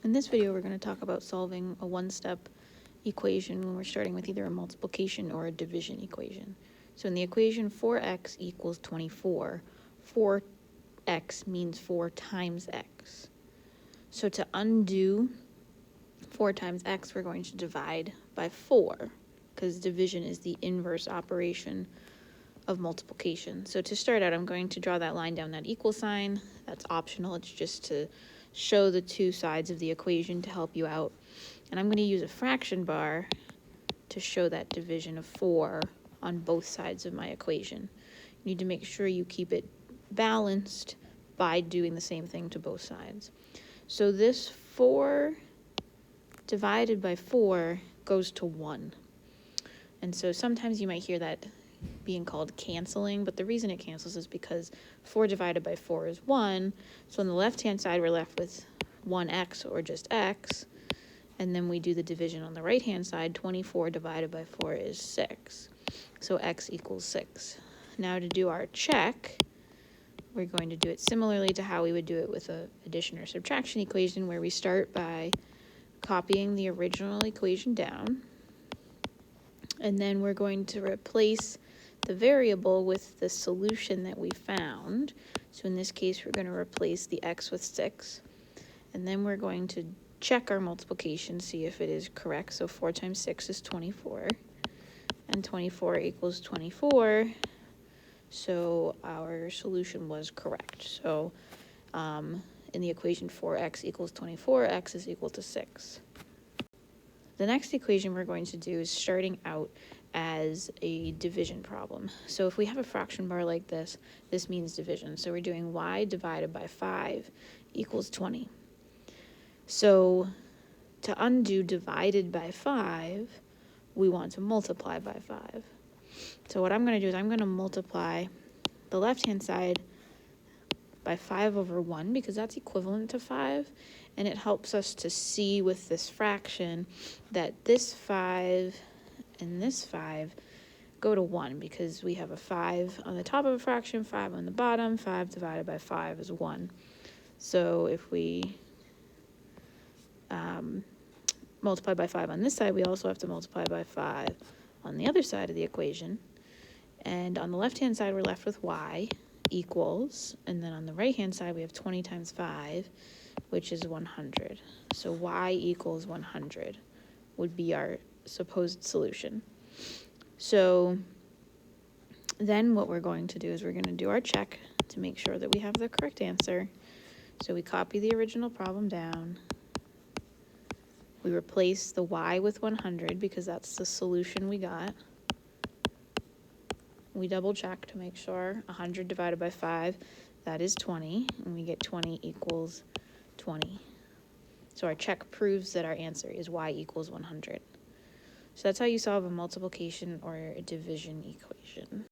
In this video, we're going to talk about solving a one-step equation when we're starting with either a multiplication or a division equation. So in the equation 4x equals 24, 4x means 4 times x. So to undo 4 times x, we're going to divide by 4, because division is the inverse operation of multiplication. So to start out, I'm going to draw that line down that equal sign. That's optional. It's just to show the two sides of the equation to help you out. And I'm going to use a fraction bar to show that division of 4 on both sides of my equation. You need to make sure you keep it balanced by doing the same thing to both sides. So this 4 divided by 4 goes to 1. And so sometimes you might hear that being called canceling, but the reason it cancels is because 4 divided by 4 is 1. So on the left-hand side, we're left with 1x, or just x. And then we do the division on the right-hand side. 24 divided by 4 is 6. So x equals 6. Now to do our check, we're going to do it similarly to how we would do it with an addition or subtraction equation, where we start by copying the original equation down. And then we're going to replace the variable with the solution that we found. So in this case, we're going to replace the x with 6. And then we're going to check our multiplication, see if it is correct. So 4 times 6 is 24. And 24 equals 24. So our solution was correct. So in the equation 4x equals 24, x is equal to 6. The next equation we're going to do is starting out as a division problem. So if we have a fraction bar like this, this means division. So we're doing y divided by 5 equals 20. So to undo divided by 5, we want to multiply by 5. So what I'm going to do is I'm going to multiply the left-hand side by 5 over 1, because that's equivalent to 5. And it helps us to see with this fraction that this 5 and this 5 go to 1, because we have a 5 on the top of a fraction, 5 on the bottom. 5 divided by 5 is 1. So if we multiply by 5 on this side, we also have to multiply by 5 on the other side of the equation. And on the left-hand side, we're left with y equals, and then on the right-hand side, we have 20 times 5, which is 100. So y equals 100 would be our supposed solution. So then what we're going to do is we're going to do our check to make sure that we have the correct answer. So we copy the original problem down. We replace the y with 100 because that's the solution we got. We double check to make sure. 100 divided by 5, that is 20, and we get 20 equals 20. So our check proves that our answer is y equals 100. So that's how you solve a multiplication or a division equation.